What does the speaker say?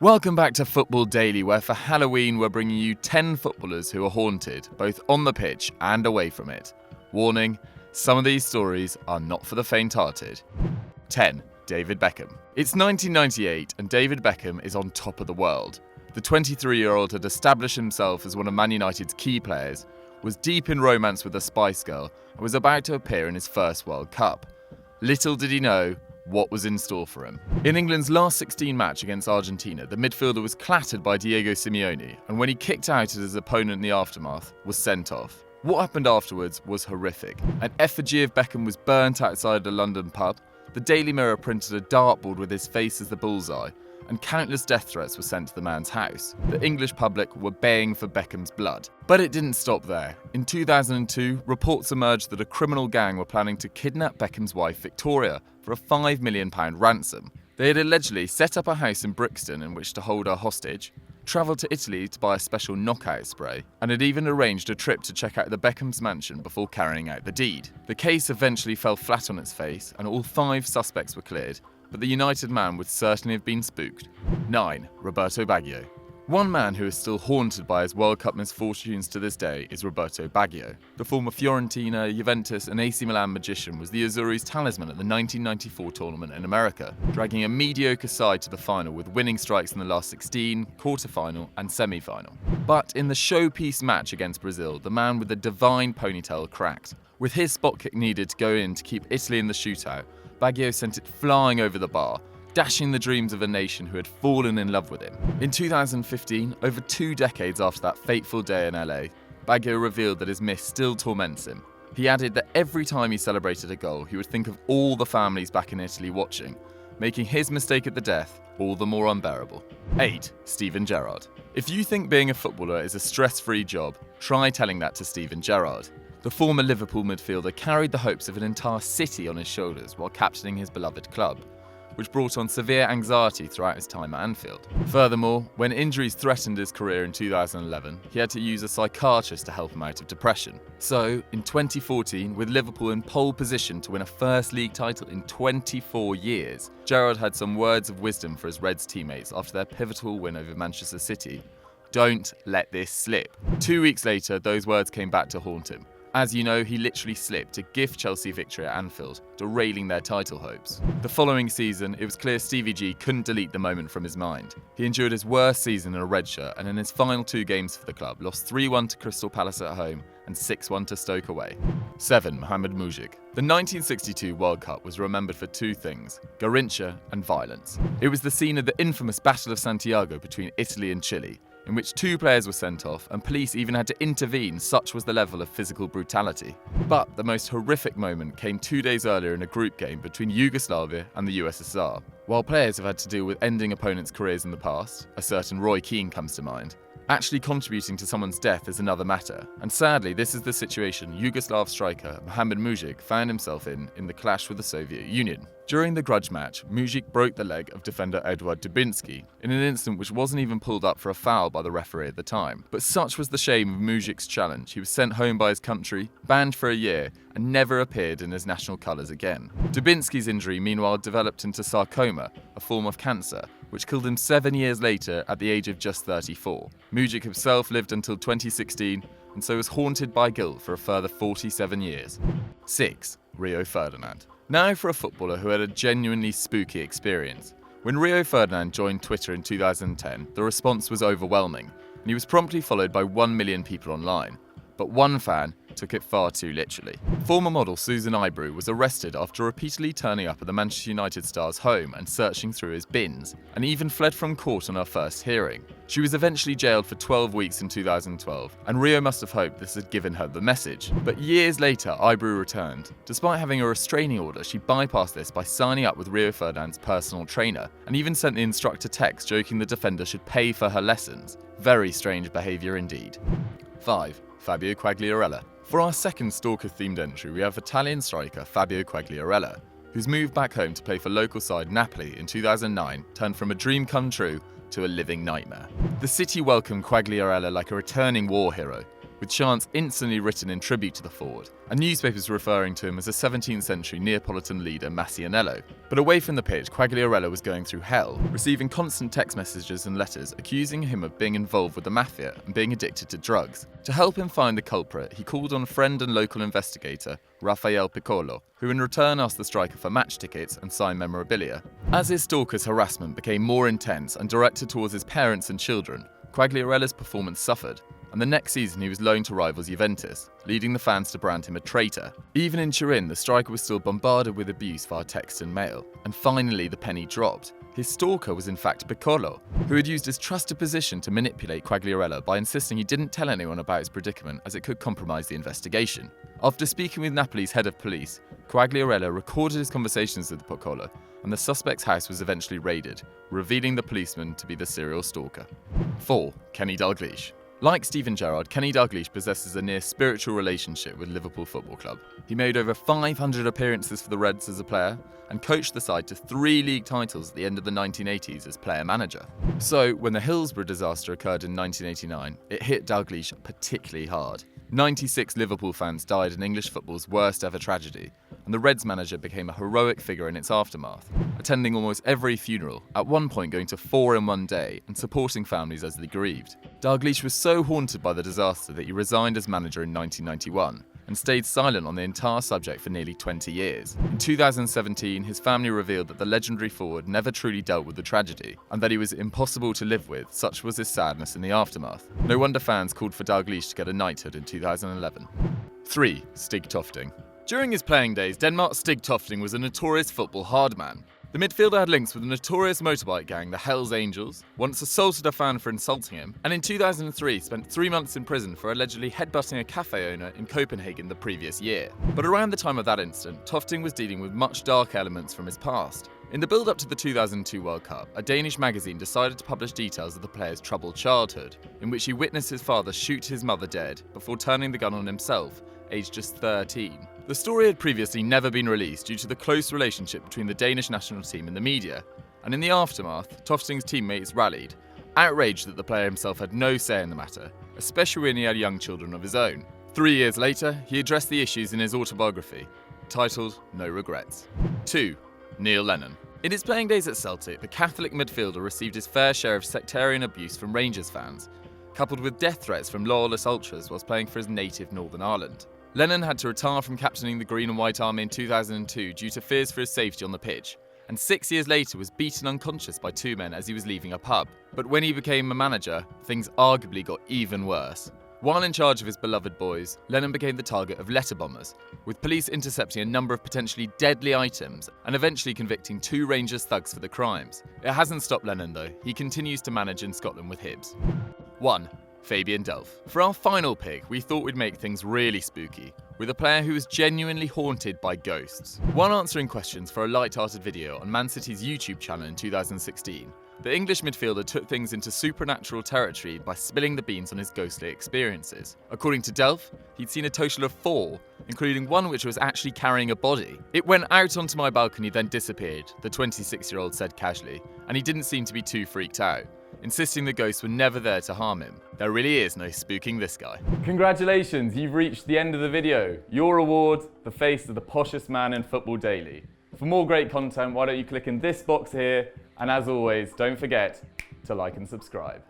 Welcome back to Football Daily, where for Halloween we're bringing you 10 footballers who are haunted, both on the pitch and away from it. Warning, some of these stories are not for the faint-hearted. 10. David Beckham. It's 1998 and David Beckham is on top of the world. The 23-year-old had established himself as one of Man United's key players, was deep in romance with a Spice Girl, and was about to appear in his first World Cup. Little did he know what was in store for him. In England's last 16 match against Argentina, the midfielder was clattered by Diego Simeone, and when he kicked out at his opponent in the aftermath, was sent off. What happened afterwards was horrific. An effigy of Beckham was burnt outside a London pub, the Daily Mirror printed a dartboard with his face as the bullseye, and countless death threats were sent to the man's house. The English public were baying for Beckham's blood. But it didn't stop there. In 2002, reports emerged that a criminal gang were planning to kidnap Beckham's wife Victoria for a £5 million ransom. They had allegedly set up a house in Brixton in which to hold her hostage, travelled to Italy to buy a special knockout spray, and had even arranged a trip to check out the Beckham's mansion before carrying out the deed. The case eventually fell flat on its face, and all 5 suspects were cleared, but the United man would certainly have been spooked. 9. Roberto Baggio. One man who is still haunted by his World Cup misfortunes to this day is Roberto Baggio. The former Fiorentina, Juventus and AC Milan magician was the Azzurri's talisman at the 1994 tournament in America, dragging a mediocre side to the final with winning strikes in the last 16, quarter-final and semi-final. But in the showpiece match against Brazil, the man with the divine ponytail cracked. With his spot kick needed to go in to keep Italy in the shootout, Baggio sent it flying over the bar, dashing the dreams of a nation who had fallen in love with him. In 2015, over 2 decades after that fateful day in LA, Baggio revealed that his miss still torments him. He added that every time he celebrated a goal, he would think of all the families back in Italy watching, making his mistake at the death all the more unbearable. 8. Steven Gerrard. If you think being a footballer is a stress-free job, try telling that to Steven Gerrard. The former Liverpool midfielder carried the hopes of an entire city on his shoulders while captaining his beloved club, which brought on severe anxiety throughout his time at Anfield. Furthermore, when injuries threatened his career in 2011, he had to use a psychiatrist to help him out of depression. So, in 2014, with Liverpool in pole position to win a first league title in 24 years, Gerrard had some words of wisdom for his Reds teammates after their pivotal win over Manchester City. Don't let this slip. 2 weeks later, those words came back to haunt him. As you know, he literally slipped to gift Chelsea victory at Anfield, derailing their title hopes. The following season, it was clear Stevie G couldn't delete the moment from his mind. He endured his worst season in a red shirt and in his final 2 games for the club, lost 3-1 to Crystal Palace at home and 6-1 to Stoke away. 7. Mohamed Mujik. The 1962 World Cup was remembered for 2 things: Garrincha and violence. It was the scene of the infamous Battle of Santiago between Italy and Chile, in which 2 players were sent off and police even had to intervene, such was the level of physical brutality. But the most horrific moment came 2 days earlier in a group game between Yugoslavia and the USSR. While players have had to deal with ending opponents' careers in the past, a certain Roy Keane comes to mind, actually contributing to someone's death is another matter, and sadly this is the situation Yugoslav striker Mohamed Mujik found himself in the clash with the Soviet Union. During the grudge match, Mujik broke the leg of defender Eduard Dubinski in an incident which wasn't even pulled up for a foul by the referee at the time. But such was the shame of Mujik's challenge, he was sent home by his country, banned for a year, and never appeared in his national colours again. Dubinski's injury meanwhile developed into sarcoma, a form of cancer, which killed him 7 years later at the age of just 34. Mujik himself lived until 2016, and so was haunted by guilt for a further 47 years. 6. Rio Ferdinand. Now for a footballer who had a genuinely spooky experience. When Rio Ferdinand joined Twitter in 2010, the response was overwhelming, and he was promptly followed by 1 million people online. But one fan took it far too literally. Former model Susan Ibrew was arrested after repeatedly turning up at the Manchester United star's home and searching through his bins, and even fled from court on her first hearing. She was eventually jailed for 12 weeks in 2012, and Rio must have hoped this had given her the message. But years later, Ibrew returned. Despite having a restraining order, she bypassed this by signing up with Rio Ferdinand's personal trainer, and even sent the instructor text joking the defender should pay for her lessons. Very strange behaviour indeed. 5. Fabio Quagliarella. For our second stalker-themed entry, we have Italian striker Fabio Quagliarella, whose move back home to play for local side Napoli in 2009 turned from a dream come true to a living nightmare. The city welcomed Quagliarella like a returning war hero. with chants instantly written in tribute to the forward, and newspapers referring to him as a 17th century Neapolitan leader Masaniello. But away from the pitch, Quagliarella was going through hell, receiving constant text messages and letters accusing him of being involved with the mafia and being addicted to drugs. To help him find the culprit, he called on friend and local investigator Raffaele Piccolo, who in return asked the striker for match tickets and signed memorabilia. As his stalker's harassment became more intense and directed towards his parents and children, Quagliarella's performance suffered, and the next season he was loaned to rivals Juventus, leading the fans to brand him a traitor. Even in Turin, the striker was still bombarded with abuse via text and mail, and finally the penny dropped. His stalker was in fact Piccolo, who had used his trusted position to manipulate Quagliarella by insisting he didn't tell anyone about his predicament as it could compromise the investigation. After speaking with Napoli's head of police, Quagliarella recorded his conversations with Piccolo, and the suspect's house was eventually raided, revealing the policeman to be the serial stalker. 4. Kenny Dalglish. Like Steven Gerrard, Kenny Dalglish possesses a near spiritual relationship with Liverpool Football Club. He made over 500 appearances for the Reds as a player and coached the side to 3 league titles at the end of the 1980s as player-manager. So, when the Hillsborough disaster occurred in 1989, it hit Dalglish particularly hard. 96 Liverpool fans died in English football's worst ever tragedy, and the Reds manager became a heroic figure in its aftermath, attending almost every funeral, at one point going to 4 in one day and supporting families as they grieved. Dalglish was so haunted by the disaster that he resigned as manager in 1991 and stayed silent on the entire subject for nearly 20 years. In 2017, his family revealed that the legendary forward never truly dealt with the tragedy and that he was impossible to live with, such was his sadness in the aftermath. No wonder fans called for Dalglish to get a knighthood in 2011. 3. Stig Tofting. During his playing days, Denmark's Stig Tofting was a notorious football hardman. The midfielder had links with the notorious motorbike gang, the Hells Angels, once assaulted a fan for insulting him, and in 2003 spent 3 months in prison for allegedly headbutting a cafe owner in Copenhagen the previous year. But around the time of that incident, Tofting was dealing with much dark elements from his past. In the build-up to the 2002 World Cup, a Danish magazine decided to publish details of the player's troubled childhood, in which he witnessed his father shoot his mother dead before turning the gun on himself, aged just 13. The story had previously never been released due to the close relationship between the Danish national team and the media, and in the aftermath, Tofting's teammates rallied, outraged that the player himself had no say in the matter, especially when he had young children of his own. 3 years later, he addressed the issues in his autobiography, titled No Regrets. 2. Neil Lennon. In his playing days at Celtic, the Catholic midfielder received his fair share of sectarian abuse from Rangers fans, coupled with death threats from loyalist ultras whilst playing for his native Northern Ireland. Lennon had to retire from captaining the Green and White Army in 2002 due to fears for his safety on the pitch, and 6 years later was beaten unconscious by 2 men as he was leaving a pub. But when he became a manager, things arguably got even worse. While in charge of his beloved boys, Lennon became the target of letter bombers, with police intercepting a number of potentially deadly items and eventually convicting 2 Rangers thugs for the crimes. It hasn't stopped Lennon though, he continues to manage in Scotland with Hibs. 1. Fabian Delph. For our final pick, we thought we'd make things really spooky, with a player who was genuinely haunted by ghosts. While answering questions for a light-hearted video on Man City's YouTube channel in 2016, the English midfielder took things into supernatural territory by spilling the beans on his ghostly experiences. According to Delph, he'd seen a total of 4, including one which was actually carrying a body. "It went out onto my balcony, then disappeared," the 26-year-old said casually, and he didn't seem to be too freaked out, insisting the ghosts were never there to harm him. There really is no spooking this guy. Congratulations, you've reached the end of the video. Your reward, the face of the poshest man in Football Daily. For more great content, why don't you click in this box here, and as always, don't forget to like and subscribe.